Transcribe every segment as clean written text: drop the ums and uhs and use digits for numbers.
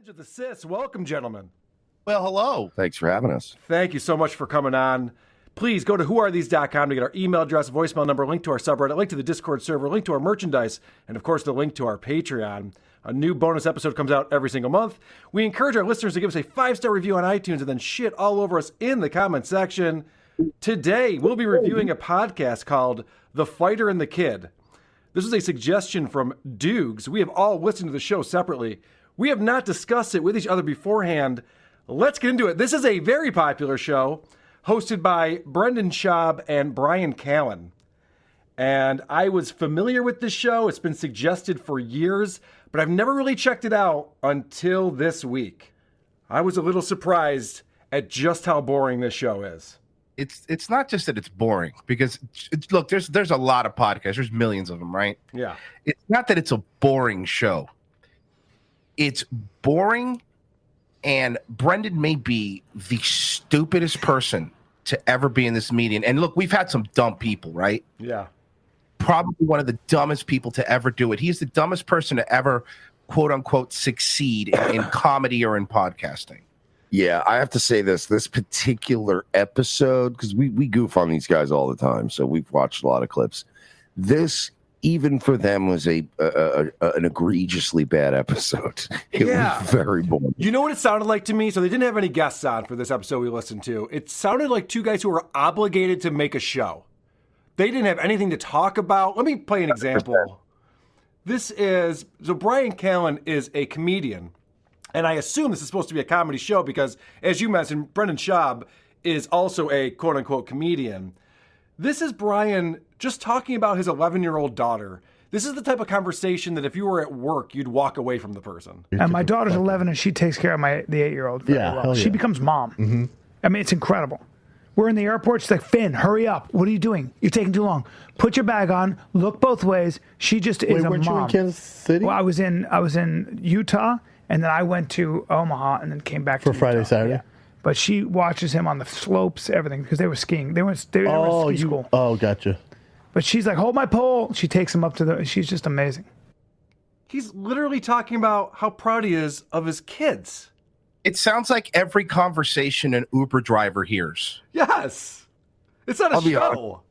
Revenge of the Sis. Welcome, gentlemen. Well, hello. Thanks for having us. Thank you so much for coming on. Please go to whoarethese.com to get our email address, voicemail number, link to our subreddit, link to the Discord server, link to our merchandise, and of course the link to our Patreon. A new bonus episode comes out every single month. We encourage our listeners to give us a 5-star review on iTunes and then shit all over us in the comment section. Today, we'll be reviewing a podcast called The Fighter and the Kid. This is a suggestion from Dukes. We have all listened to the show separately. We have not discussed it with each other beforehand. Let's get into it. This is a very popular show hosted by Brendan Schaub and Brian Callen. And I was familiar with this show. It's been suggested for years, but I've never really checked it out until this week. I was a little surprised at just how boring this show is. It's not just that it's boring, because look, there's a lot of podcasts. There's millions of them, right? Yeah. It's not that it's a boring show. It's boring, and Brendan may be the stupidest person to ever be in this meeting. And look, we've had some dumb people, right? Yeah. Probably one of the dumbest people to ever do it. He's the dumbest person to ever, quote unquote, succeed in comedy or in podcasting. Yeah, I have to say this particular episode, because we goof on these guys all the time, so we've watched a lot of clips. This, even for them, was an egregiously bad episode. It was very boring. You know what it sounded like to me? So they didn't have any guests on for this episode we listened to. It sounded like two guys who were obligated to make a show. They didn't have anything to talk about. Let me play an example. So Brian Callen is a comedian. And I assume this is supposed to be a comedy show because, as you mentioned, Brendan Schaub is also a quote-unquote comedian. This is Brian just talking about his 11-year-old daughter. This is the type of conversation that if you were at work, you'd walk away from the person. And my daughter's 11, and she takes care of the 8-year-old very well. She becomes mom. Mm-hmm. I mean, it's incredible. We're in the airport. She's like, Finn, hurry up. What are you doing? You're taking too long. Put your bag on. Look both ways. She just is a mom. Weren't you in Kansas City? Well, I was in Utah. And then I went to Omaha and then came back for to Friday, Utah. Saturday. Yeah. But she watches him on the slopes, everything, because they were skiing. They were in ski school. Oh, gotcha. But she's like, hold my pole. She takes him up to she's just amazing. He's literally talking about how proud he is of his kids. It sounds like every conversation an Uber driver hears. Yes. It's not a show.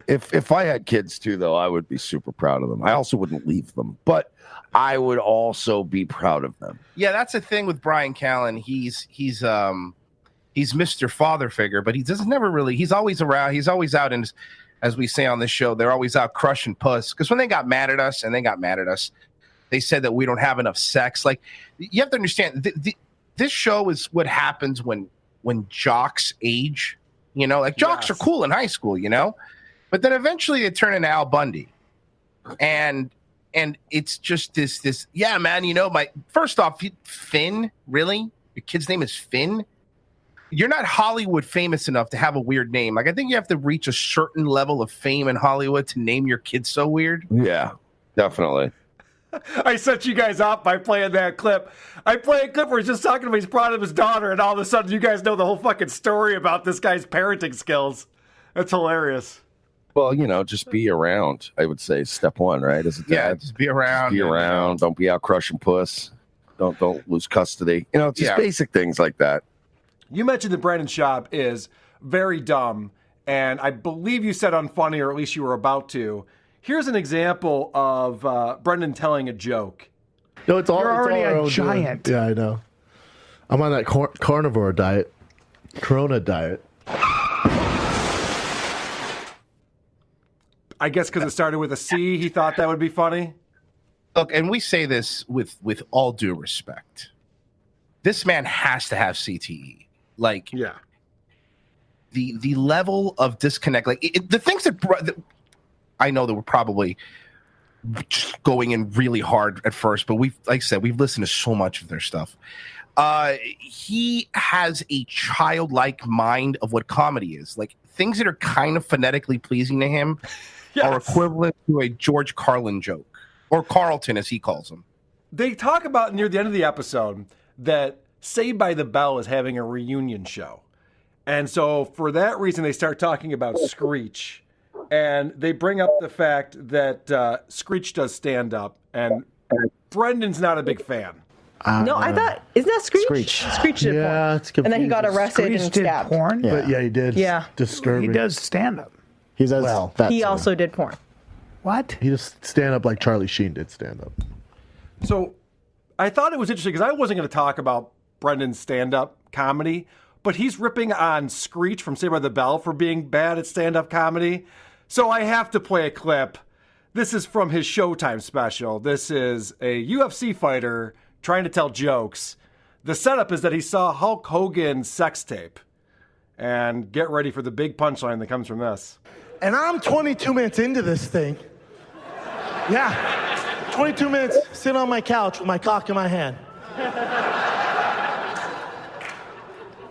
If I had kids too, though, I would be super proud of them. I also wouldn't leave them, but I would also be proud of them. Yeah, that's the thing with Brian Callen. He's Mr. Father Figure, but he's always around. He's always out, and as we say on this show, they're always out crushing puss. Because when they got mad at us, they said that we don't have enough sex. Like, you have to understand, this show is what happens when jocks age. You know, like jocks are cool in high school, you know, but then eventually they turn into Al Bundy, and it's just this, yeah, man, you know, first off, Finn, really? Your kid's name is Finn? You're not Hollywood famous enough to have a weird name. Like, I think you have to reach a certain level of fame in Hollywood to name your kid so weird. Yeah, definitely. I set you guys up by playing that clip. I play a clip where he's just talking about he's proud of his daughter, and all of a sudden you guys know the whole fucking story about this guy's parenting skills. That's hilarious. Well, you know, just be around, I would say, step one, right? As a dad, yeah, just be around. Be around. Don't be out crushing puss. Don't lose custody. You know, just basic things like that. You mentioned that Brendan Schaub is very dumb, and I believe you said unfunny, or at least you were about to. Here's an example of Brendan telling a joke. No, it's all. You're already a giant. Doing. Yeah, I know. I'm on that carnivore diet, Corona diet. I guess because it started with a C, he thought that would be funny. Look, and we say this with all due respect. This man has to have CTE. Like, yeah, the level of disconnect, like the things that I know that we're probably just going in really hard at first, but like I said, we've listened to so much of their stuff. He has a childlike mind of what comedy is. Like, things that are kind of phonetically pleasing to him are equivalent to a George Carlin joke, or Carlton as he calls him. They talk about near the end of the episode that Saved by the Bell is having a reunion show. And so for that reason, they start talking about Screech. And they bring up the fact that Screech does stand up, and Brendan's not a big fan. No, I thought, isn't that Screech? Screech. Screech did Yeah, porn. it's And then he got confusing. arrested Screech and did stabbed. porn. Yeah. But yeah, he did. Yeah. Disturbing. He does stand up. He does Well, that He too. also did porn. What? He just stand up like Charlie Sheen did stand up. So I thought it was interesting because I wasn't going to talk about Brendan's stand-up comedy, but he's ripping on Screech from Saved by the Bell for being bad at stand-up comedy. So I have to play a clip. This is from his Showtime special. This is a UFC fighter trying to tell jokes. The setup is that he saw Hulk Hogan's sex tape. And get ready for the big punchline that comes from this. And I'm 22 minutes into this thing. Yeah, 22 minutes sitting on my couch with my cock in my hand.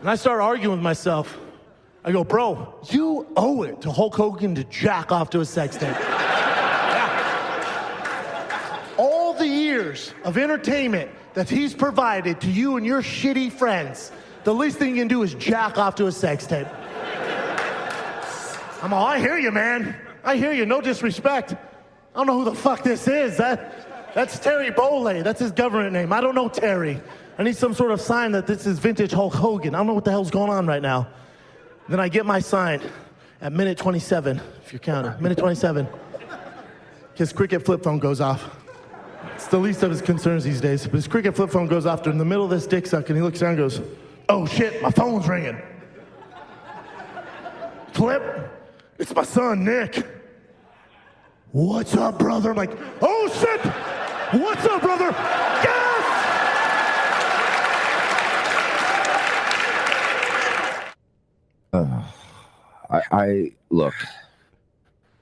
And I start arguing with myself. I go, bro, you owe it to Hulk Hogan to jack off to a sex tape. Yeah. All the years of entertainment that he's provided to you and your shitty friends, the least thing you can do is jack off to a sex tape. I'm all, I hear you, man. I hear you, no disrespect. I don't know who the fuck this is. That's Terry Bolley. That's his government name. I don't know Terry. I need some sort of sign that this is vintage Hulk Hogan. I don't know what the hell's going on right now. Then I get my sign at minute 27, if you're counting. Minute 27. His cricket flip phone goes off. It's the least of his concerns these days. But his cricket flip phone goes off during the middle of this dick suck, and he looks down and goes, oh shit, my phone's ringing. Flip, it's my son, Nick. What's up, brother? I'm like, oh shit, what's up, brother? Yes! I look.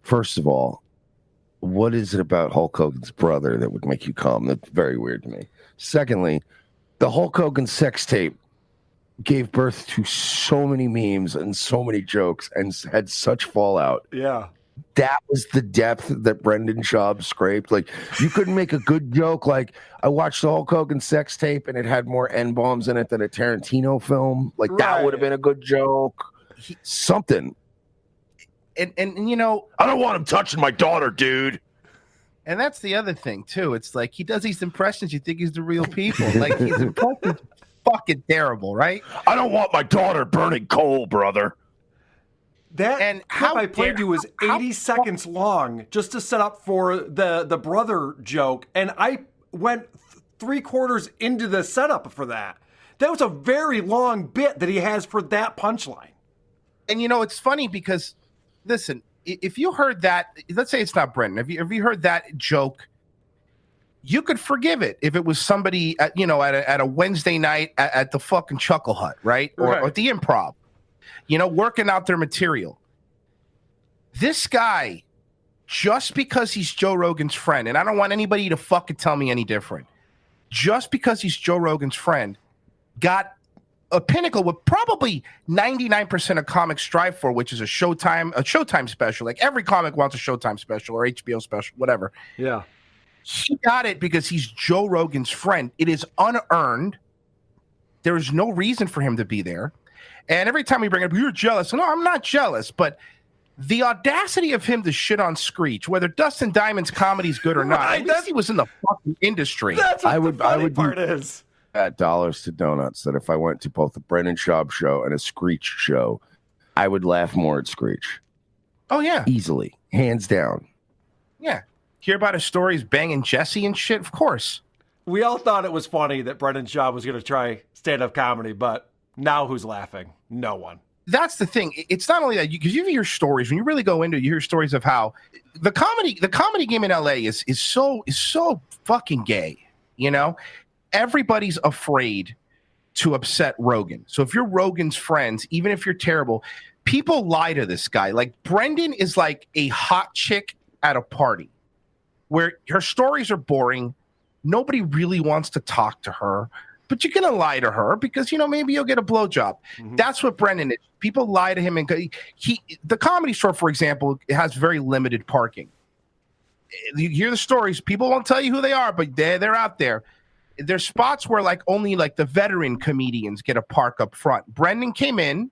First of all, what is it about Hulk Hogan's brother that would make you calm? That's very weird to me. Secondly, the Hulk Hogan sex tape gave birth to so many memes and so many jokes and had such fallout. Yeah. That was the depth that Brendan Schaub scraped. Like, you couldn't make a good joke. Like, I watched the Hulk Hogan sex tape and it had more N-bombs in it than a Tarantino film. Like, that would have been a good joke. Something. And you know, I don't want him touching my daughter, dude. and that's the other thing too. It's like he does these impressions. You think he's the real people. Like his impressions fucking terrible, right? I don't want my daughter burning coal, brother. That And clip how I played dare- you was how- 80 seconds long just to set up for the brother joke. And I went 3/4 into the setup for that. That was a very long bit that he has for that punchline. And you know, it's funny because, listen, if you heard that, let's say it's not Brendan. If you heard that joke, you could forgive it if it was somebody at, at a Wednesday night at the fucking Chuckle Hut, right? Or at the Improv, working out their material. This guy, just because he's Joe Rogan's friend, and I don't want anybody to fucking tell me any different, just because he's Joe Rogan's friend, got a pinnacle with probably 99% of comics strive for, which is a Showtime special. Like every comic wants a Showtime special or HBO special, whatever. Yeah. He got it because he's Joe Rogan's friend. It is unearned. There is no reason for him to be there. And every time we bring it up, you're jealous. No, I'm not jealous, but the audacity of him to shit on Screech, whether Dustin Diamond's comedy is good or not, at least he was in the fucking industry. That's what I the would funny do part is. at dollars to donuts that if I went to both the Brendan Schaub show and a Screech show, I would laugh more at Screech. Oh, yeah. Easily. Hands down. Yeah. Hear about his stories banging Jesse and shit? Of course. We all thought it was funny that Brendan Schaub was going to try stand-up comedy, but now who's laughing? No one. That's the thing. It's not only that, because you hear stories, when you really go into it, you hear stories of how the comedy game in LA is so fucking gay, Everybody's afraid to upset Rogan. So if you're Rogan's friends, even if you're terrible, people lie to this guy. Like Brendan is like a hot chick at a party where her stories are boring. Nobody really wants to talk to her, but you're going to lie to her because, maybe you'll get a blowjob. Mm-hmm. That's what Brendan is. People lie to him. And the Comedy Store, for example, has very limited parking. You hear the stories. People won't tell you who they are, but they're out there. There's spots where only the veteran comedians get a park up front. Brendan came in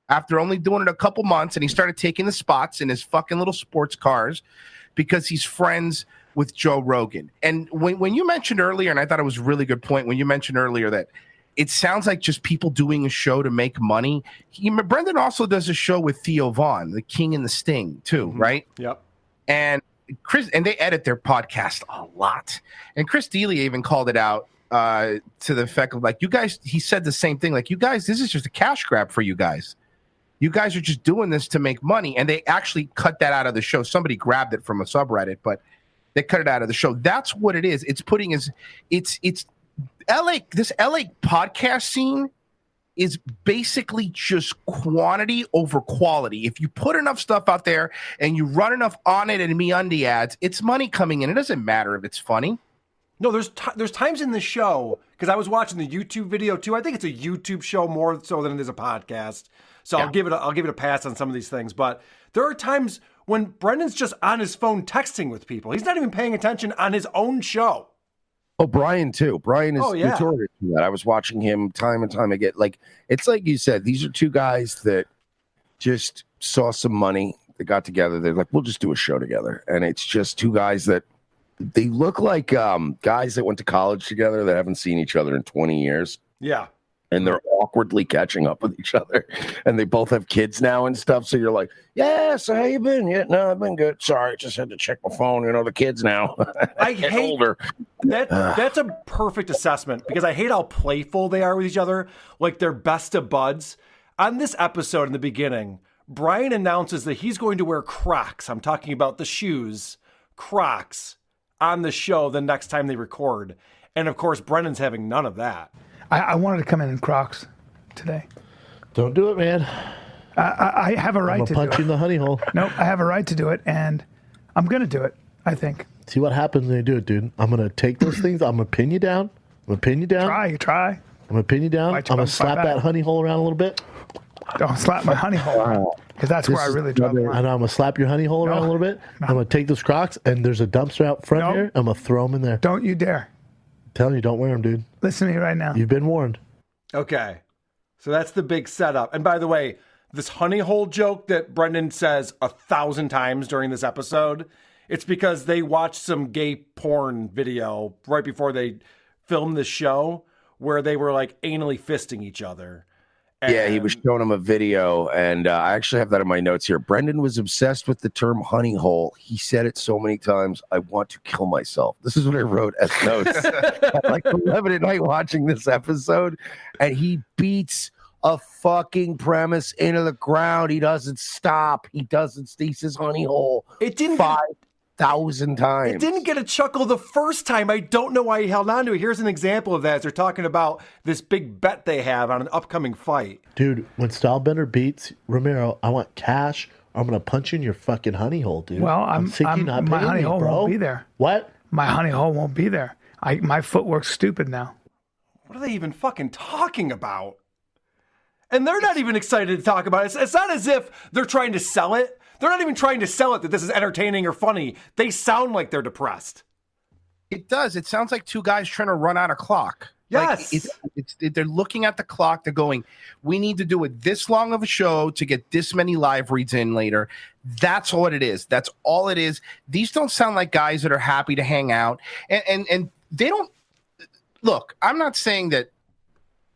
after only doing it a couple months, and he started taking the spots in his fucking little sports cars because he's friends with Joe Rogan. And when you mentioned earlier, and I thought it was a really good point, when you mentioned earlier that it sounds like just people doing a show to make money. Brendan also does a show with Theo Vaughn, the King and the Sting, too, right? Yep. And they edit their podcast a lot. And Chris D'Elia even called it out to the effect of like, you guys, he said the same thing, like, you guys, this is just a cash grab for you guys. You guys are just doing this to make money. And they actually cut that out of the show. Somebody grabbed it from a subreddit, but they cut it out of the show. That's what it is. It's putting it's this LA podcast scene is basically just quantity over quality. If you put enough stuff out there and you run enough on it and MeUndies ads, it's money coming in. It doesn't matter if it's funny. No, there's times in the show, because I was watching the YouTube video too. I think it's a YouTube show more so than it is a podcast. So yeah. I'll give it a pass on some of these things. But there are times when Brendan's just on his phone texting with people. He's not even paying attention on his own show. Oh, Brian too. Brian is notorious for that. I was watching him time and time again. Like, it's like you said, these are two guys that just saw some money. They got together. They're like, we'll just do a show together. And it's just two guys that they look like guys that went to college together that haven't seen each other in 20 years. Yeah. And they're awkwardly catching up with each other. And they both have kids now and stuff. So you're like, yeah, so how you been? Yeah, no, I've been good. Sorry, just had to check my phone. You know, the kids now. I hate older. That's a perfect assessment, because I hate how playful they are with each other. Like they're best of buds. On this episode in the beginning, Brian announces that he's going to wear Crocs. I'm talking about the shoes, Crocs, on the show the next time they record. And of course, Brendan's having none of that. I wanted to come in Crocs today. Don't do it, man. I have a right to do it. Punch you in the honey hole. Nope, I have a right to do it, and I'm going to do it, I think. See what happens when you do it, dude. I'm going to take those things. I'm going to pin you down. Try. I'm going to pin you down. I'm going to slap that honey hole around a little bit. Don't slap my honey hole, because that's where I really draw the line. I know. I'm going to slap your honey hole around a little bit. No. I'm going to take those Crocs, and there's a dumpster out front here. I'm going to throw them in there. Don't you dare. Telling you, don't wear them, dude. Listen to me right now. You've been warned. Okay. So that's the big setup. And by the way, this honey hole joke that Brendan says 1,000 times during this episode, it's because they watched some gay porn video right before they filmed the show where they were like anally fisting each other. And yeah, he was showing him a video, and I actually have that in my notes here. Brendan was obsessed with the term honey hole. He said it so many times, I want to kill myself. This is what I wrote as notes. At like 11 at night watching this episode, and he beats a fucking premise into the ground. He doesn't stop. He says honey hole. It didn't 5,000 times. It didn't get a chuckle the first time. I don't know why he held on to it. Here's an example of that. As they're talking about this big bet they have on an upcoming fight. Dude, when Stylebender beats Romero, I want cash. I'm going to punch you in your fucking honey hole, dude. Well, my honey hole bro. won't be there. What? My honey hole won't be there. My footwork's stupid now. What are they even fucking talking about? And they're not even excited to talk about it. It's not as if they're trying to sell it. They're not even trying to sell it that this is entertaining or funny. They sound like they're depressed. It does. It sounds like two guys trying to run out of clock. Yes. Like they're looking at the clock. They're going, we need to do it this long of a show to get this many live reads in later. That's what it is. That's all it is. These don't sound like guys that are happy to hang out. And they don't. Look, I'm not saying that,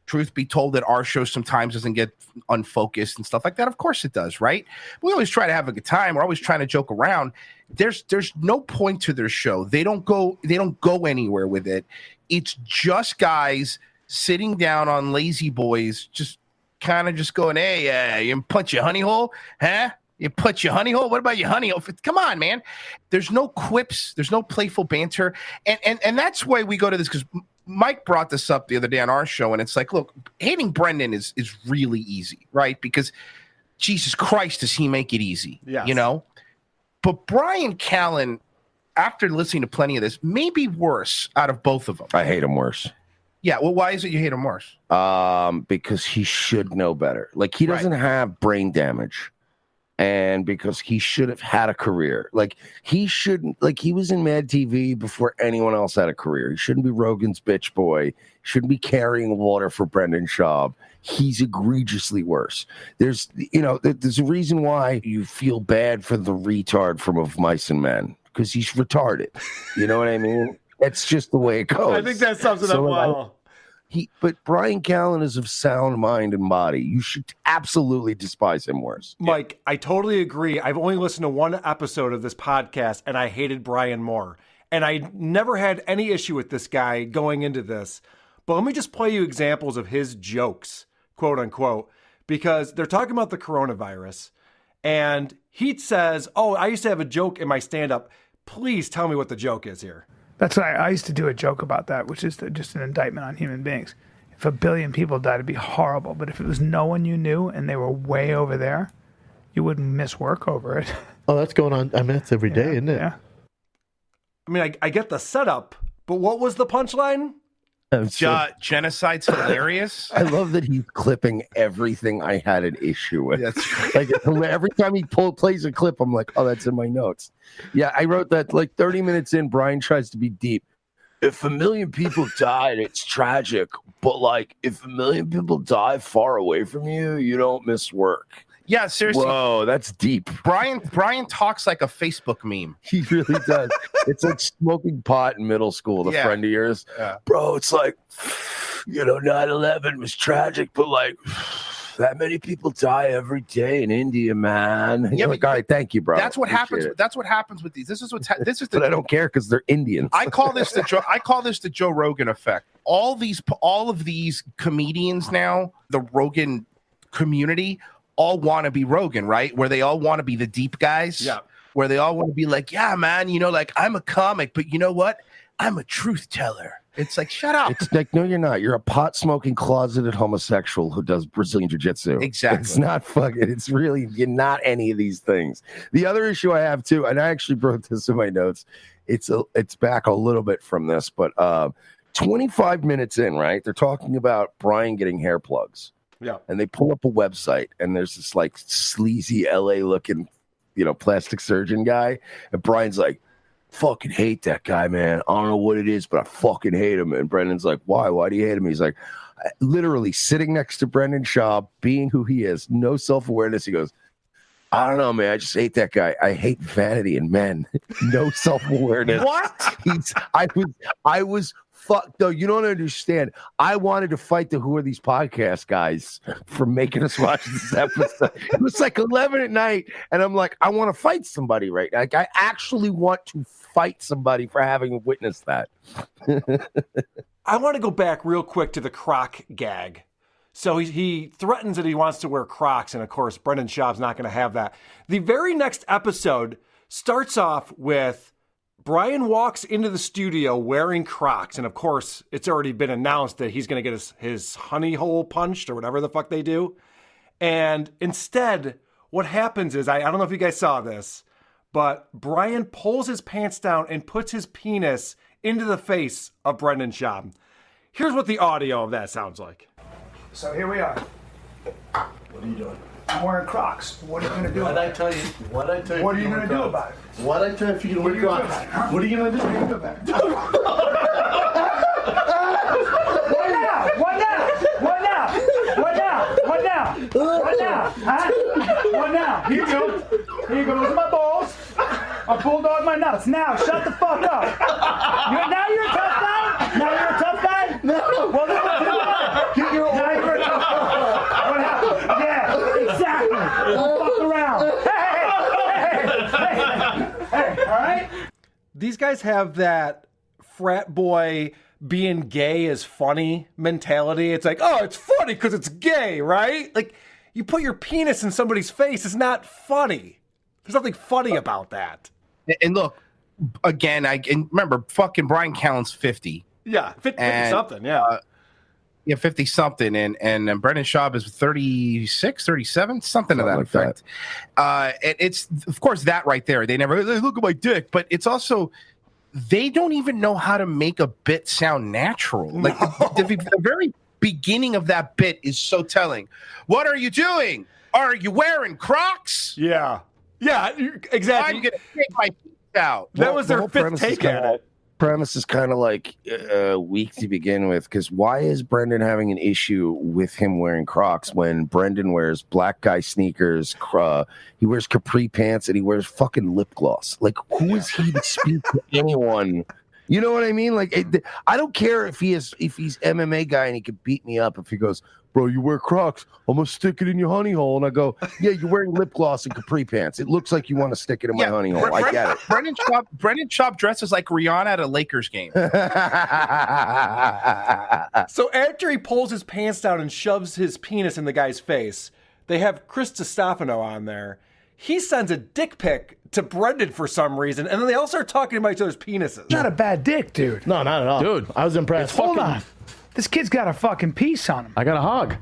truth be told, that our show sometimes doesn't get unfocused and stuff like that. Of course it does, right? We always try to have a good time. We're always trying to joke around. There's no point to their show. They don't go anywhere with it. It's just guys sitting down on lazy boys, just kind of just going, hey, you punch your honey hole, huh? You punch your honey hole? What about your honey hole? Come on, man. There's no quips. There's no playful banter. And that's why we go to this, because Mike brought this up the other day on our show, and it's like, look, hating Brendan is really easy, right? Because Jesus Christ, does he make it easy? Yes. You know? But Brian Callen, after listening to plenty of this, may be worse out of both of them. I hate him worse. Yeah, well, why is it you hate him worse? Because he should know better. Like, he doesn't have brain damage. And because he should have had a career. Like, he shouldn't, like, he was in Mad TV before anyone else had a career. He shouldn't be Rogan's bitch boy. He shouldn't be carrying water for Brendan Schaub. He's egregiously worse. There's a reason why you feel bad for the retard from Of Mice and Men. because he's retarded. You know what I mean? That's just the way it goes. I think that sums it up well. But Brian Callen is of sound mind and body. You should absolutely despise him worse. Mike, I totally agree. I've only listened to one episode of this podcast, and I hated Brian more. And I never had any issue with this guy going into this. But let me just play you examples of his jokes, quote unquote, because they're talking about the coronavirus. And he says, oh, I used to have a joke in my stand-up. Please tell me what the joke is here. That's why I used to do a joke about that, which is just an indictment on human beings. If 1 billion people died, it'd be horrible. But if it was no one you knew and they were way over there, you wouldn't miss work over it. Oh, that's going on. I mean, that's every day, isn't it? Yeah. I mean, I get the setup, but what was the punchline? Genocide's hilarious. I love that he's clipping everything I had an issue with. Like every time he plays a clip, I'm like, oh, that's in my notes. Yeah, I wrote that like 30 minutes in. Brian tries to be deep. If 1 million people died, it's tragic. But like, if 1 million people die far away from you, you don't miss work. Yeah, seriously. Whoa, that's deep. Brian talks like a Facebook meme. He really does. It's like smoking pot in middle school, the friend of yours. Yeah. Bro, it's like, 9/11 was tragic, but like, that many people die every day in India, man. Yeah, like, all right, thank you, bro. That's what happens. That's what happens with these. This is but I don't care because they're Indians. I call this the Joe Rogan effect. All of these comedians now, the Rogan community, all want to be Rogan, right? Where they all want to be the deep guys. Yeah. Where they all want to be like, yeah, man, like I'm a comic, but you know what? I'm a truth teller. It's like, shut up. It's like, no, you're not. You're a pot smoking closeted homosexual who does Brazilian jiu-jitsu. Exactly. It's not fucking. It's really, you're not any of these things. The other issue I have too, and I actually wrote this in my notes. It's back a little bit from this, but 25 minutes in, right? They're talking about Brian getting hair plugs. Yeah. And they pull up a website and there's this like sleazy LA looking, plastic surgeon guy. And Brian's like, fucking hate that guy, man. I don't know what it is, but I fucking hate him. And Brendan's like, why? Why do you hate him? He's like, literally sitting next to Brendan Schaub, being who he is, no self-awareness. He goes, I don't know, man. I just hate that guy. I hate vanity in men. No self-awareness. What? I was fuck, though. You don't understand. I wanted to fight the Who Are These Podcast guys for making us watch this episode. It was like 11 at night, and I'm like, I want to fight somebody right now. Like, I actually want to fight somebody for having witnessed that. I want to go back real quick to the Croc gag. So he threatens that he wants to wear Crocs, and of course, Brendan Schaub's not going to have that. The very next episode starts off with Brian walks into the studio wearing Crocs, and of course, it's already been announced that he's going to get his honey hole punched or whatever the fuck they do. And instead, what happens is, I don't know if you guys saw this, but Brian pulls his pants down and puts his penis into the face of Brendan Schaub. Here's what the audio of that sounds like. So here we are. What are you doing? I'm wearing Crocs. What are you going to do What about I it? tell you? What I tell you? What are you going to do about it? What I tell you if you What are don't you wear going to do Crocs? about it? Huh? What are you gonna do? What are you going to do about it? What now? What now? What now? What now? What now? What now? Huh? What now? Here you go. Here you go. Those are my balls. I bulldog my nuts. Now, shut the fuck up. Now you're a tough guy? Now you're a tough guy? No. Well, then what do? Now you're a tough guy. What happened? Yeah, exactly. Don't fuck around. Hey, all right? These guys have that frat boy being gay is funny mentality. It's like, oh, it's funny because it's gay, right? Like, you put your penis in somebody's face, it's not funny. There's nothing funny about that. And look, again, and remember, fucking Brian Callen's 50. Yeah, 50 something, yeah. 50 something, and Brendan Schaub is 36, 37, something to that like effect. And it's, of course, that right there. They never look at my dick, but it's also, they don't even know how to make a bit sound natural. Like the very beginning of that bit is so telling. What are you doing? Are you wearing Crocs? Yeah, exactly. I'm gonna take my feet out. That was their whole fifth premise is take kinda at it. premise is kind of like weak to begin with, because why is Brendan having an issue with him wearing Crocs when Brendan wears black guy sneakers, he wears capri pants, and he wears fucking lip gloss? Like, who is he to speak to anyone? You know what I mean? Like, I don't care if he's MMA guy and he can beat me up if he goes, bro, you wear Crocs, I'm gonna stick it in your honey hole. And I go, yeah, you're wearing lip gloss and capri pants. It looks like you want to stick it in my honey hole. I get it. Brendan Schaub dresses like Rihanna at a Lakers game. So after he pulls his pants down and shoves his penis in the guy's face, they have Chris Stefano on there. He sends a dick pic to Brendan for some reason, and then they all start talking about each other's penises. Not a bad dick, dude. No, not at all. Dude, I was impressed. Hold on. This kid's got a fucking piece on him. I got a hog.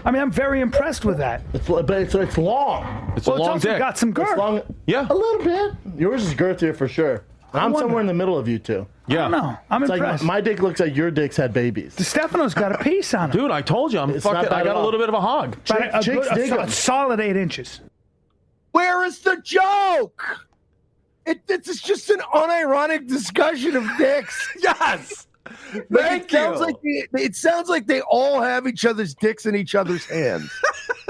I mean, I'm very impressed with that. It's long. It's Well, a long it's also dick. got some It's girth. long. Yeah. A little bit. Yours is girthier for sure. And I'm somewhere in the middle of you two. Yeah. No, I'm It's impressed. like my dick looks like your dick's had babies. Stefano's got a piece on him. Dude, I told you, It's not I bad got at a all. little bit of a hog. But Chicks dig a 'em. solid 8 inches. Where is the joke? It's just an unironic discussion of dicks. Yes. It sounds like they all have each other's dicks in each other's hands.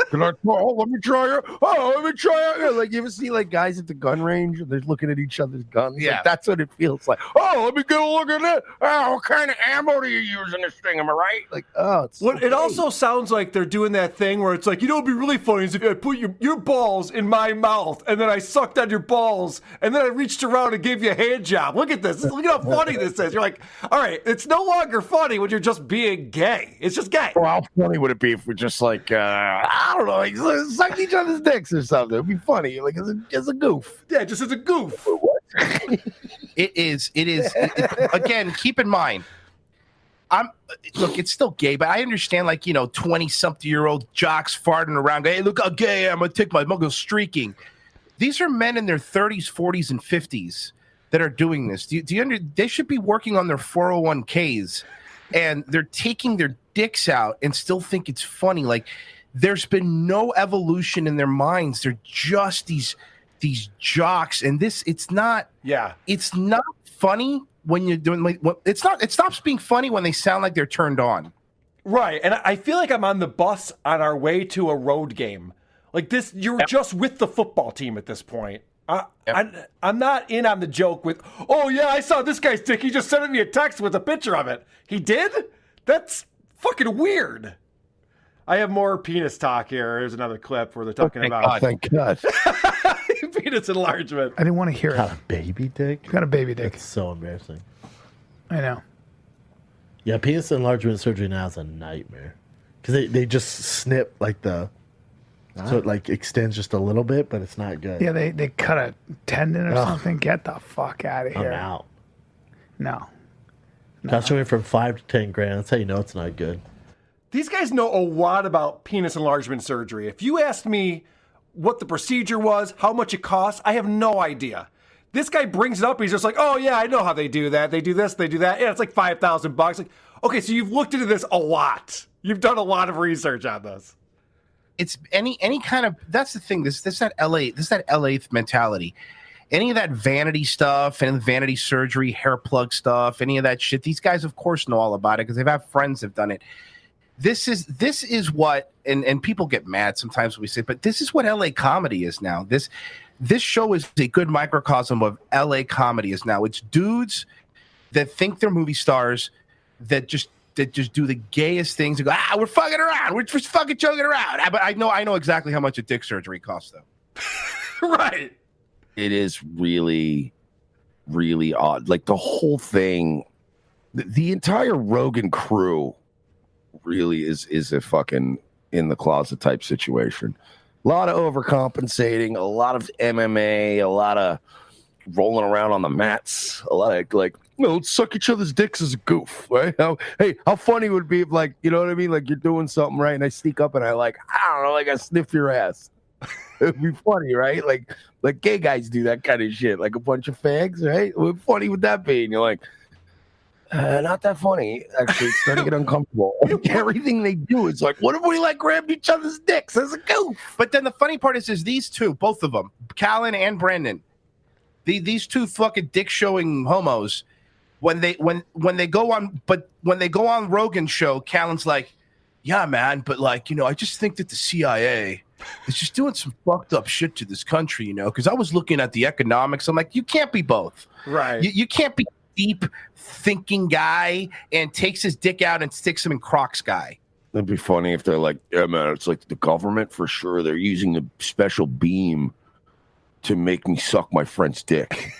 Can I? Oh, let me try it. Oh, let me try it. Like, you ever see like guys at the gun range and they're looking at each other's guns? Yeah. Like, that's what it feels like. Oh, let me get a look at it. Oh, what kind of ammo do you use in this thing? Am I right? Like, oh, it's Well, it also sounds like they're doing that thing where it's like, you know, it'd be really funny is if I put your balls in my mouth and then I sucked on your balls and then I reached around and gave you a hand job. Look at this. Look at how funny this is. You're like, all right, it's no longer funny when you're just being gay. It's just gay. Well, how funny would it be if we just like I don't know, like suck each other's dicks or something? It'd be funny, like as a goof. Yeah, just as a goof. It is. Again, keep in mind, look, it's still gay, but I understand, like, 20-something-year-old jocks farting around. Hey, look how gay I am. I'm gonna take my muggle streaking. These are men in their 30s, 40s, and 50s that are doing this. They should be working on their 401ks, and they're taking their dicks out and still think it's funny. Like, there's been no evolution in their minds. They're just these jocks, and it's not funny when you're doing it stops being funny when they sound like they're turned on. Right. And I feel like I'm on the bus on our way to a road game. Like this, you're just with the football team at this point. I'm not in on the joke with, oh yeah, I saw this guy's dick. He just sent me a text with a picture of it. He did? That's fucking weird. I have more penis talk here. Here's another clip where they're talking about Thank God. penis enlargement. I didn't want to hear Got it. a baby dick? Got a baby dick. It's so embarrassing. I know. Yeah, penis enlargement surgery now is a nightmare. Because they just snip like so it like extends just a little bit, but it's not good. Yeah, they cut a tendon or something. Get the fuck out of I'm here. out. No. Costs anywhere from $5 to $10,000. That's how you know it's not good. These guys know a lot about penis enlargement surgery. If you asked me what the procedure was, how much it costs, I have no idea. This guy brings it up. He's just like, oh yeah, I know how they do that. They do this, they do that. Yeah, it's like $5,000. Like, okay, so you've looked into this a lot. You've done a lot of research on this. It's any kind of, that's the thing. This that LA mentality. Any of that vanity stuff and vanity surgery, hair plug stuff, any of that shit. These guys, of course, know all about it because they've had friends that've done it. This is what, and people get mad sometimes when we say, but this is what LA comedy is now. This show is a good microcosm of LA comedy is now. It's dudes that think they're movie stars that just do the gayest things and go, we're fucking around. We're just fucking joking around. But I know exactly how much a dick surgery costs though. Right. It is really, really odd. Like the whole thing, the entire Rogan crew really is a fucking in the closet type situation. A lot of overcompensating, a lot of MMA, a lot of rolling around on the mats, a lot of like, let's suck each other's dicks as a goof, right? How funny would it be if, like, you know what I mean? Like you're doing something right and I sneak up and I I sniff your ass. It'd be funny, right? Like gay guys do that kind of shit, like a bunch of fags, right? What funny would that be? And you're like, not that funny. Actually, it's starting to get uncomfortable. Everything they do is like, what if we like grabbed each other's dicks as a goof? But then the funny part is these two, both of them, Callan and Brendan, these two fucking dick showing homos, when they go on Rogan's show, Callan's like, yeah, man, but like, I just think that the CIA is just doing some fucked up shit to this country, because I was looking at the economics. I'm like, you can't be both. Right. You can't be deep thinking guy and takes his dick out and sticks him in Croc's guy. It'd be funny if they're like, yeah, man, it's like the government for sure. They're using a special beam to make me suck my friend's dick.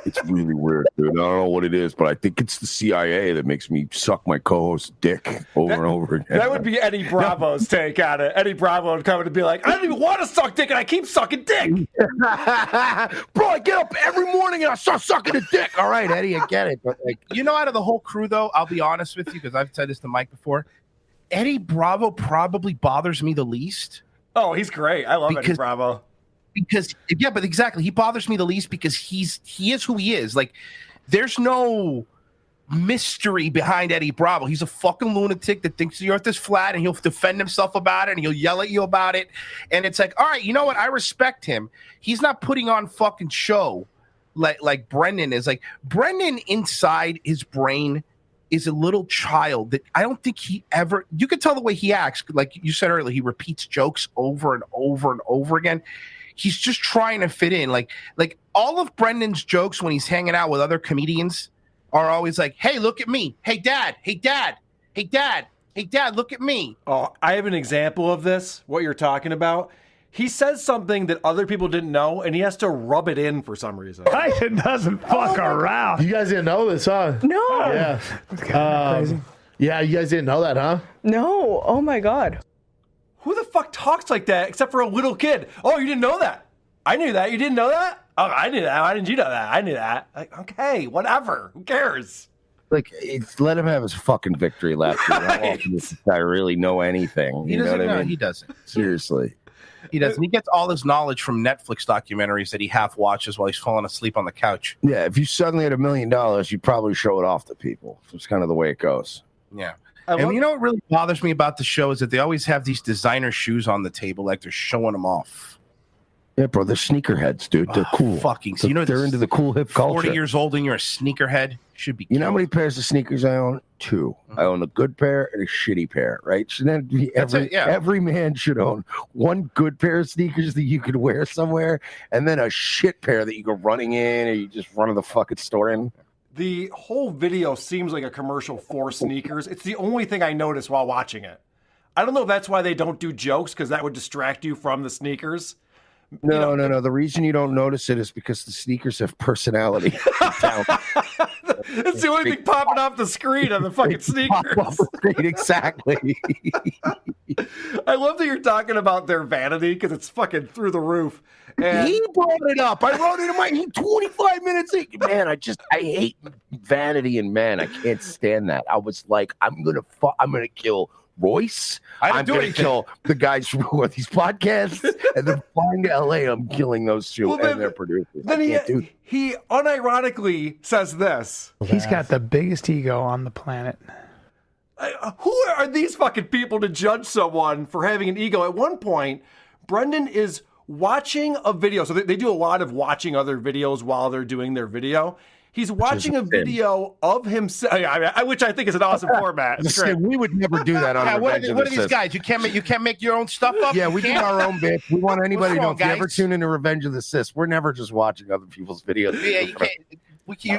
It's really weird, dude. I don't know what it is, but I think it's the CIA that makes me suck my co-host's dick over and over again. That would be Eddie Bravo's take on it. Eddie Bravo would come in and be like, I don't even want to suck dick, and I keep sucking dick. Bro, I get up every morning and I start sucking a dick. All right, Eddie, I get it. But like, out of the whole crew, though, I'll be honest with you, because I've said this to Mike before, Eddie Bravo probably bothers me the least. Oh, he's great. I love Eddie Bravo. Because but exactly, he bothers me the least because he is who he is. Like, there's no mystery behind Eddie Bravo. He's a fucking lunatic that thinks the earth is flat, and he'll defend himself about it, and he'll yell at you about it. And it's like, all right, you know what? I respect him. He's not putting on fucking show like Brendan is. Like, Brendan inside his brain is a little child that I don't think he ever. You could tell the way he acts. Like you said earlier, he repeats jokes over and over and over again. He's just trying to fit in. Like all of Brendan's jokes when he's hanging out with other comedians are always like, hey, look at me. Hey, dad. Hey, dad. Hey, dad. Hey, dad, look at me. Oh, I have an example of this, what you're talking about. He says something that other people didn't know, and he has to rub it in for some reason. Tyson doesn't fuck around. You guys didn't know this, huh? No. Yeah. Crazy. Yeah, you guys didn't know that, huh? No. Oh my God. Who the fuck talks like that except for a little kid? Oh, you didn't know that? I knew that. You didn't know that? Oh, I knew that. Why didn't you know that? I knew that. Like, okay, whatever. Who cares? Like, let him have his fucking victory lap. Right. This guy really know anything. He doesn't know. He doesn't. Seriously. He doesn't. He gets all his knowledge from Netflix documentaries that he half watches while he's falling asleep on the couch. Yeah, if you suddenly had $1 million, you'd probably show it off to people. It's kind of the way it goes. Yeah. And you know what really bothers me about the show is that they always have these designer shoes on the table, like they're showing them off. Yeah, bro, they're sneakerheads, dude. They're cool. Fucking, they're into the cool hip culture. 40 years old and you're a sneakerhead. Should be. You know how many pairs of sneakers I own? 2. I own a good pair and a shitty pair, right? Should that be every man should own one good pair of sneakers that you could wear somewhere, and then a shit pair that you go running in, or you just run to the fucking store in. The whole video seems like a commercial for sneakers. It's the only thing I noticed while watching it. I don't know if that's why they don't do jokes, because that would distract you from the sneakers. No. The reason you don't notice it is because the sneakers have personality. It's the only thing popping off the screen on the fucking sneakers. Exactly. I love that you're talking about their vanity because it's fucking through the roof. And he brought it up. I wrote it in my 25 minutes. Man, I hate vanity in men. I can't stand that. I was like, I'm gonna kill Royce. I'm going to kill the guys who are these podcasts, and then flying to LA. I'm killing those two and their producers. Then he unironically says this. He's got the biggest ego on the planet. Who are these fucking people to judge someone for having an ego? At one point, Brendan is watching a video. So they do a lot of watching other videos while they're doing their video. He's watching a video of himself, which I think is an awesome format. It's great. We would never do that on What are these guys? You can't make your own stuff up? Yeah, we do our own bit. We want anybody to know if you ever tune into Revenge of the Sis, we're never just watching other people's videos. Yeah,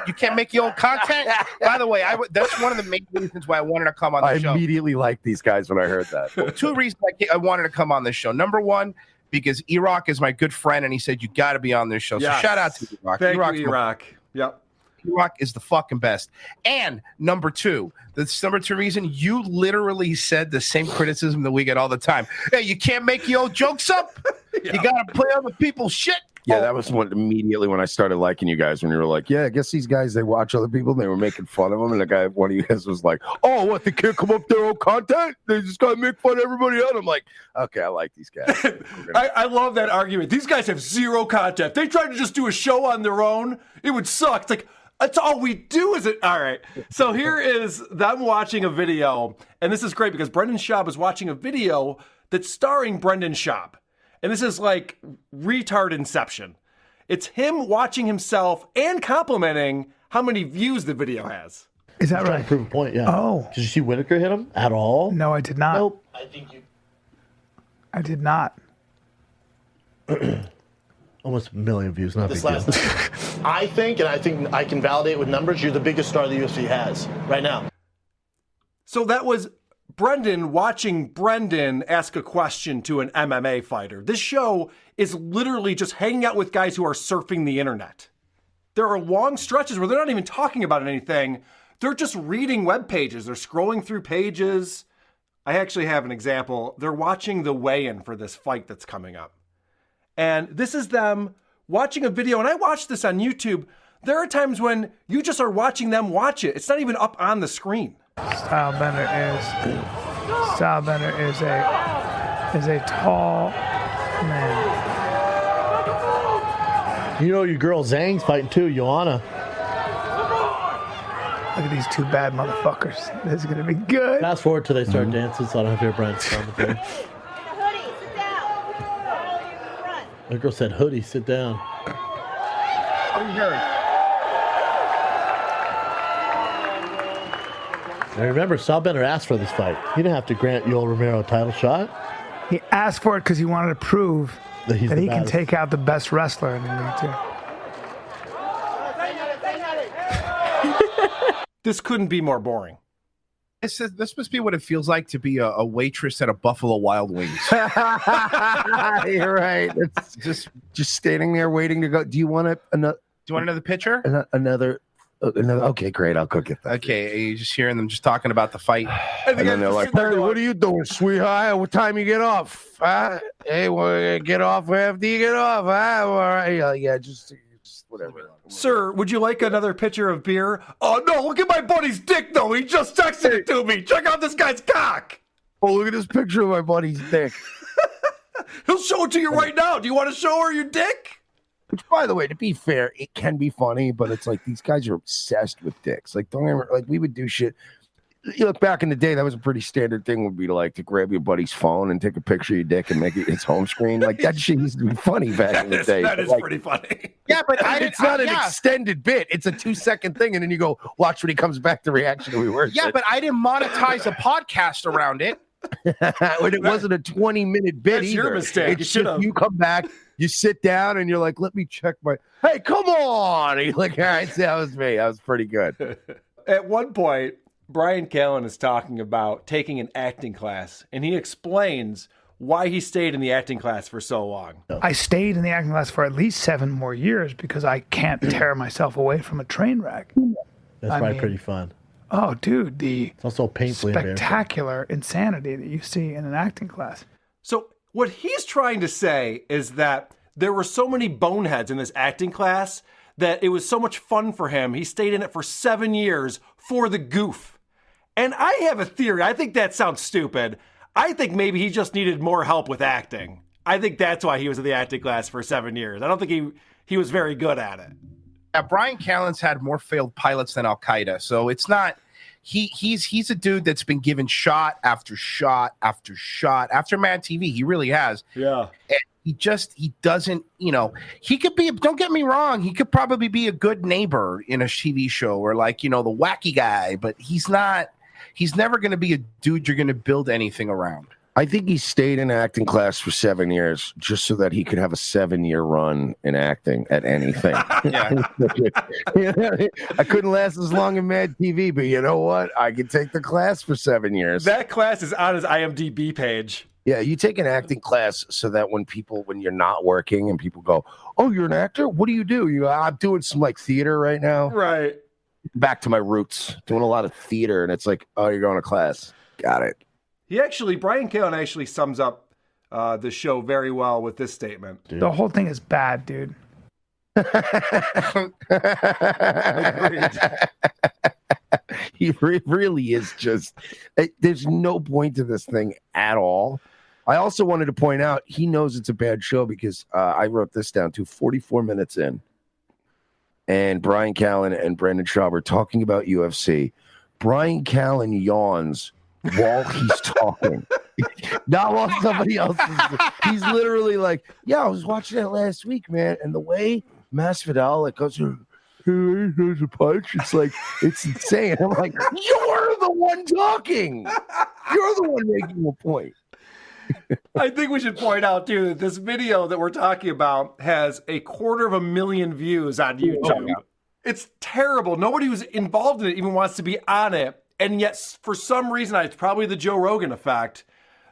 you can't make your own content? By the way, that's one of the main reasons why I wanted to come on the show. I immediately liked these guys when I heard that. 2 reasons I wanted to come on this show. Number 1, because E-Rock is my good friend, and he said, you got to be on this show. Yes. So shout out to E-Rock. Thank you, E-Rock. Yep. E-Rock is the fucking best. And number 2 reason, you literally said the same criticism that we get all the time. Hey, you can't make your own jokes up. You got to play other people's shit. Yeah, that was immediately when I started liking you guys, when you were like, yeah, I guess these guys, they watch other people, and they were making fun of them. And one of you guys was like, oh, what, they can't come up with their own content? They just got to make fun of everybody else. I'm like, okay, I like these guys. I love that argument. These guys have zero content. They tried to just do a show on their own. It would suck. It's like, that's all we do, is it? All right. So here is them watching a video. And this is great because Brendan Schaub is watching a video that's starring Brendan Schaub. And this is like retard inception. It's him watching himself and complimenting how many views the video has. Is that Trying right? to prove a point, yeah. Oh. Did you see Whitaker hit him at all? No, I did not. Nope. I did not. Almost a million views, not a big This deal. last night. I think I can validate with numbers, you're the biggest star the UFC has right now. So that was Brendan watching Brendan ask a question to an MMA fighter. This show is literally just hanging out with guys who are surfing the internet. There are long stretches where they're not even talking about anything. They're just reading web pages. They're scrolling through pages. I actually have an example. They're watching the weigh-in for this fight that's coming up. And this is them watching a video. And I watched this on YouTube. There are times when you just are watching them watch it. It's not even up on the screen. Stylebender is a tall man. You know your girl Zhang's fighting too, Joanna. Look at these two bad motherfuckers. This is gonna be good. Fast forward till they start dancing, so I don't have to hear Brian's commentary. Hoodie, sit down. All you in the front. The girl said, "Hoodie, sit down." And remember, Stylebender asked for this fight. He didn't have to grant Yoel Romero a title shot. He asked for it because he wanted to prove That he's that the he can baddest. take out the best wrestler in the league too. This couldn't be more boring. This must be what it feels like to be a waitress at a Buffalo Wild Wings. You're right. It's just standing there waiting to go. Do you want Do you want another pitcher? another? Okay, great. I'll cook it. Okay, you're just hearing them just talking about the fight. And then they're like, "Hey, what are you doing, sweetheart? What time you get off? Huh? Hey, well, get off after you get off? Huh? All right, yeah, just whatever." Sir, would you like another pitcher of beer? Oh, no, look at my buddy's dick, though. He just texted it to me. Check out this guy's cock. Oh, look at this picture of my buddy's dick. He'll show it to you right now. Do you want to show her your dick? Which, by the way, to be fair, it can be funny, but it's like these guys are obsessed with dicks. Like, don't ever, like, we would do shit. You look back in the day, that was a pretty standard thing. Would be to grab your buddy's phone and take a picture of your dick and make it its home screen. Like that shit used to be funny back in the day. That is pretty funny. Yeah, but It's not an extended bit. It's a 2-second thing, and then you go watch when he comes back. The reaction that we were. Yeah, but I didn't monetize a podcast around it. It wasn't a 20-minute bit That's either. your mistake. It's You just should've. you come back, you sit down, and you're like, "Let me check my." Hey, come on! And you're like, "All right, see, that was me. That was pretty good." At one point, Brian Callen is talking about taking an acting class, and he explains why he stayed in the acting class for so long. I stayed in the acting class for at least 7 more years because I can't tear myself away from a train wreck. That's I probably mean- pretty fun. Oh, dude, the It's also painfully embarrassing. spectacular insanity that you see in an acting class. So what he's trying to say is that there were so many boneheads in this acting class that it was so much fun for him. He stayed in it for 7 years for the goof. And I have a theory. I think that sounds stupid. I think maybe he just needed more help with acting. I think that's why he was in the acting class for 7 years. I don't think he was very good at it. Yeah, Brian Callen's had more failed pilots than Al Qaeda, so it's not. He's a dude that's been given shot after shot after shot after Mad TV. He really has. Yeah. And he doesn't. He could be. Don't get me wrong. He could probably be a good neighbor in a TV show or the wacky guy, but he's not. He's never going to be a dude you're going to build anything around. I think he stayed in acting class for 7 years just so that he could have a 7-year run in acting at anything. Yeah. I couldn't last as long in Mad TV, but you know what? I could take the class for 7 years. That class is on his IMDb page. Yeah, you take an acting class so that when you're not working and people go, "Oh, you're an actor? What do you do?" You go, "I'm doing some theater right now." Right. Back to my roots, doing a lot of theater, and it's like, "Oh, you're going to class." Got it. Brian Callen actually sums up the show very well with this statement. The whole thing is bad, dude. He really is just. There's no point to this thing at all. I also wanted to point out he knows it's a bad show because I wrote this down to 44 minutes in, and Brian Callen and Brendan Schaub are talking about UFC. Brian Callen yawns while he's talking, not while somebody else is. He's literally like, "Yeah, I was watching that last week, man, and the way Masvidal goes, there's a punch. It's like, it's insane. I'm like, you're the one talking. You're the one making a point. I think we should point out, too, that this video that we're talking about has 250,000 views on YouTube. Oh, yeah. It's terrible. Nobody who's involved in it even wants to be on it. And yet, for some reason, it's probably the Joe Rogan effect.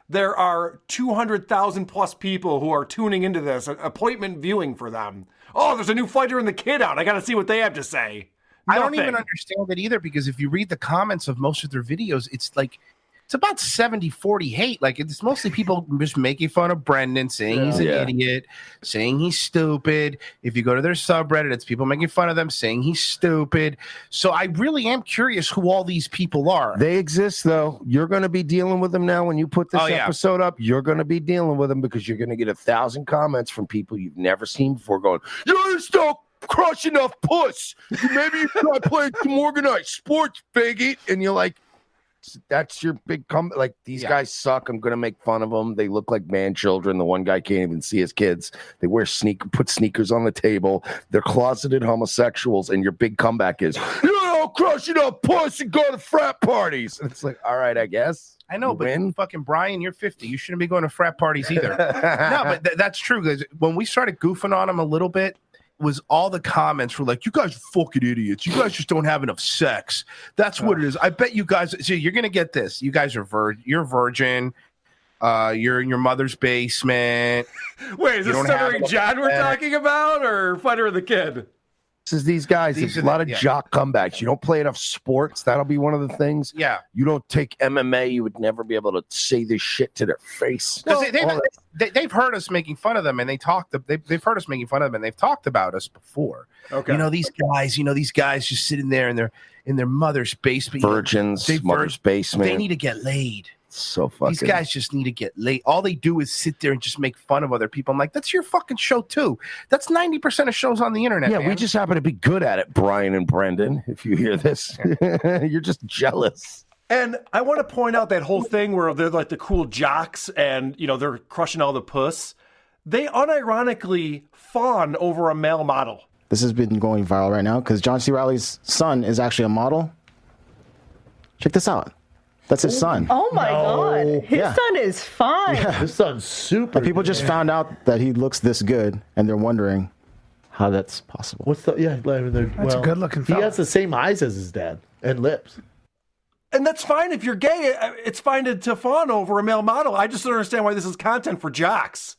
There are 200,000 plus people who are tuning into this, appointment viewing for them. Oh, there's a new fighter and the kid out. I got to see what they have to say. I don't even understand it either, because if you read the comments of most of their videos, it's like, it's about 70-40 hate. Like, it's mostly people just making fun of Brendan, saying he's an idiot, saying he's stupid. If you go to their subreddit, it's people making fun of them, saying he's stupid. So I really am curious who all these people are. They exist, though. You're going to be dealing with them now when you put this episode up. You're going to be dealing with them because you're going to get 1,000 comments from people you've never seen before going, you're still crushing enough puss. Maybe you try playing some organized sports, faggot. And you're like, that's your big comment. Like, these guys suck. I'm gonna make fun of them. They look like man children. The one guy can't even see his kids. They wear put sneakers on the table. They're closeted homosexuals. And your big comeback is, you know, crushing up puss and go to frat parties. And it's like, all right, I guess. I know, but fucking Brian, you're 50. You shouldn't be going to frat parties either. No, but that's true. Because when we started goofing on him a little bit, was all the comments were like, you guys are fucking idiots. You guys just don't have enough sex. That's what it is. I bet you guys, so you're going to get this. You guys are you're virgin. You're in your mother's basement. Wait, is this Stuttering John we're talking about, or Fighter of the Kid? This is these guys. There's a lot of jock comebacks. You don't play enough sports. That'll be one of the things. Yeah. You don't take MMA. You would never be able to say this shit to their face. Because they've heard us making fun of them, and they've heard us making fun of them, and they've talked about us before. Okay. You know, these guys just sitting there in their mother's basement. Virgins, mother's basement. They need to get laid. So fucking. These guys just need to get laid. All they do is sit there and just make fun of other people. I'm like, that's your fucking show too. That's 90% of shows on the internet. Yeah, man. We just happen to be good at it, Brian and Brendan. If you hear this, you're just jealous. And I want to point out that whole thing where they're like the cool jocks and, you know, they're crushing all the puss. They unironically fawn over a male model. This has been going viral right now because John C. Reilly's son is actually a model. Check this out. That's his son. Oh my God. His son is fine. Yeah. His son's super. And people just found out that he looks this good and they're wondering how that's possible. What's the, That's a good looking fella. He has the same eyes as his dad and lips. And that's fine if you're gay. It's fine to fawn over a male model. I just don't understand why this is content for jocks.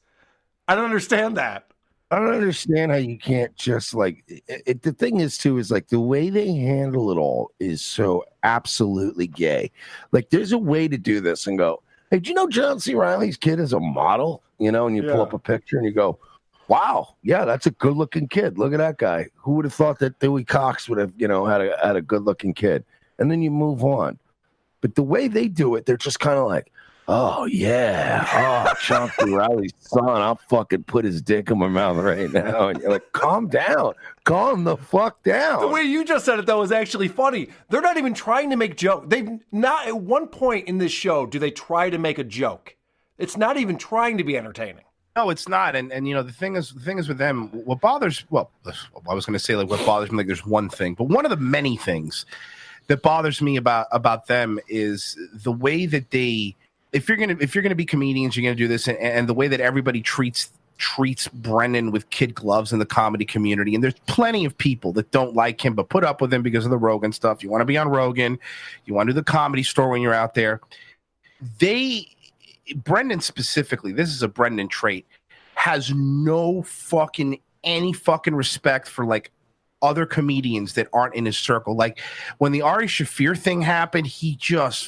I don't understand that. I don't understand how you can't just like the thing is too is like the way they handle it all is so absolutely gay. Like there's a way to do this and go, hey, do you know John C. Reilly's kid is a model? You know, and you pull up a picture and you go, wow, yeah, that's a good looking kid. Look at that guy. Who would have thought that Dewey Cox would have, you know, had a good looking kid? And then you move on. But the way they do it, they're just kind of like, oh, yeah. Oh, John C. Reilly's son. I'll fucking put his dick in my mouth right now. And you're like, calm down. Calm the fuck down. The way you just said it, though, is actually funny. They're not even trying to make jokes. They've not, at one point in this show, do they try to make a joke. It's not even trying to be entertaining. No, it's not. And you know, the thing is with them, what bothers, well, I was going to say like what bothers me, like there's one thing, but one of the many things that bothers me about them is the way that they, if you're gonna be comedians, you're gonna do this, and the way that everybody treats Brendan with kid gloves in the comedy community. And there's plenty of people that don't like him but put up with him because of the Rogan stuff. You want to be on Rogan, you want to do the Comedy Store when you're out there. Brendan specifically, this is a Brendan trait, has no fucking any fucking respect for like other comedians that aren't in his circle. Like when the Ari Shaffir thing happened,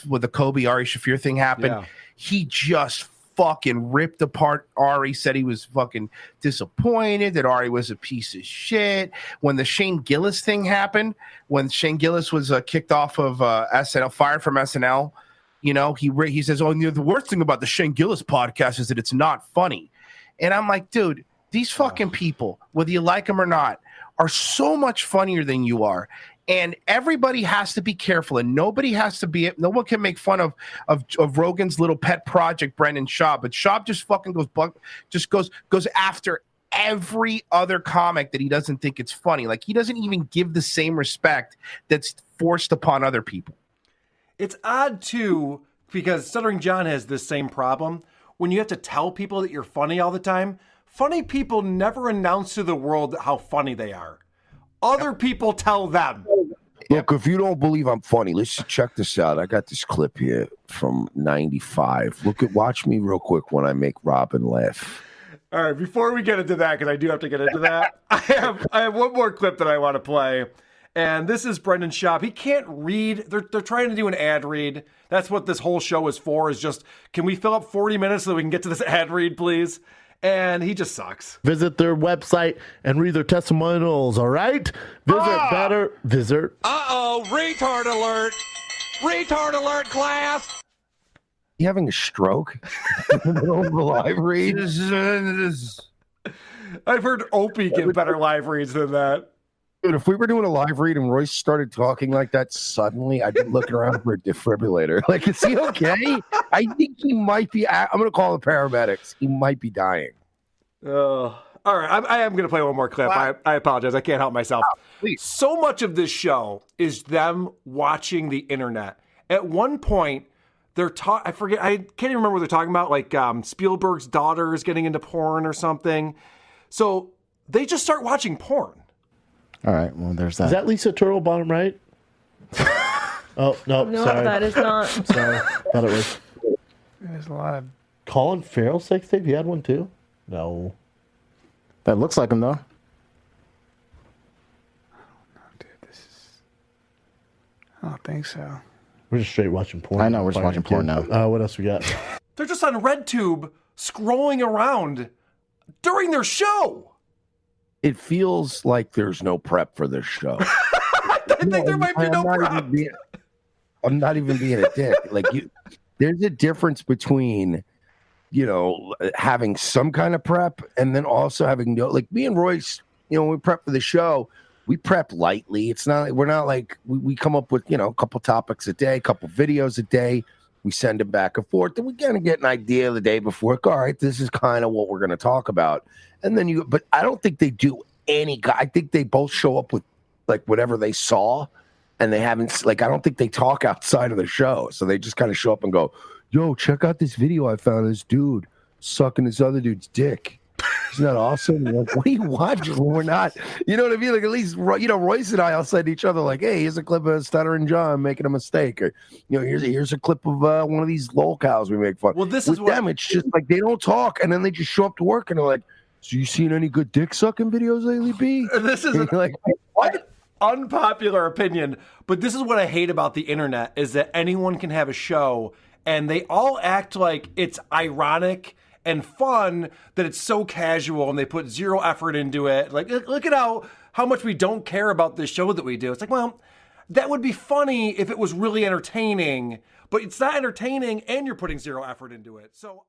with the Kobe Ari Shaffir thing happened, he just fucking ripped apart Ari, said he was fucking disappointed that Ari was a piece of shit. When the Shane Gillis thing happened, when Shane Gillis was kicked off of SNL, fired from SNL, you know, he says, oh, the worst thing about the Shane Gillis podcast is that it's not funny. And I'm like, dude, these fucking people, whether you like them or not, are so much funnier than you are. And everybody has to be careful, and no one can make fun of Rogan's little pet project, Brendan Schaub. But Schaub just fucking goes after every other comic that he doesn't think it's funny. Like, he doesn't even give the same respect that's forced upon other people. It's odd, too, because Stuttering John has this same problem. When you have to tell people that you're funny all the time, funny people never announce to the world how funny they are. Other people tell them. Look, if you don't believe I'm funny, let's check this out. I got this clip here from 95. Watch me real quick when I make Robin laugh. All right, before we get into that, because I do have to get into that, I have one more clip that I want to play. And this is Brendan Schaub. He can't read. They're trying to do an ad read. That's what this whole show is for, is just, can we fill up 40 minutes so we can get to this ad read, please? And he just sucks. Visit their website and read their testimonials, all right? Visit. Uh-oh, retard alert. Retard alert, class. You having a stroke in the middle of the live read? I've heard Opie give better live reads than that. Dude, if we were doing a live read and Royce started talking like that suddenly, I'd be looking around for a defibrillator. Like, is he okay? I think he might be. I'm going to call the paramedics. He might be dying. All right, I am going to play one more clip. Wow. I apologize. I can't help myself. Please. So much of this show is them watching the internet. At one point, they're I forget. I can't even remember what they're talking about. Like Spielberg's daughter is getting into porn or something. So they just start watching porn. All right, well, there's that. Is that Lisa Turtle bottom right? Oh, no, No, sorry. that is not. Sorry, thought it was. There's a lot of. Colin Farrell sex tape? He had one too? No. That looks like him, though. I don't think so. We're just straight watching porn. I know, we're just watching porn now. What else we got? They're just on RedTube scrolling around during their show. It feels like there's no prep for this show. I think there might be no prep. I'm not even being a dick. Like, there's a difference between, having some kind of prep and then also having like me and Royce. When we prep for the show, we prep lightly. It's not. We're not like we come up with a couple topics a day, a couple videos a day. We send them back and forth, and we kind of get an idea the day before. Like, all right, this is kind of what we're going to talk about. And then but I don't think they do any. I think they both show up with like whatever they saw, and they haven't I don't think they talk outside of the show. So they just kind of show up and go, "Yo, check out this video I found of this dude sucking this other dude's dick. Isn't that awesome?" Like, what are you watching when we're not? You know what I mean? Like, at least Royce and I will say to each other like, "Hey, here's a clip of Stuttering John making a mistake," or here's a clip of one of these lol cows we make fun. Well, this with is what them. It's just like they don't talk, and then they just show up to work and they're like, "So you seen any good dick sucking videos lately, B?" This is like, what? Unpopular opinion, but this is what I hate about the internet is that anyone can have a show and they all act like it's ironic and fun, that it's so casual and they put zero effort into it. Like, look at how much we don't care about this show that we do. It's like, well, that would be funny if it was really entertaining, but it's not entertaining and you're putting zero effort into it. So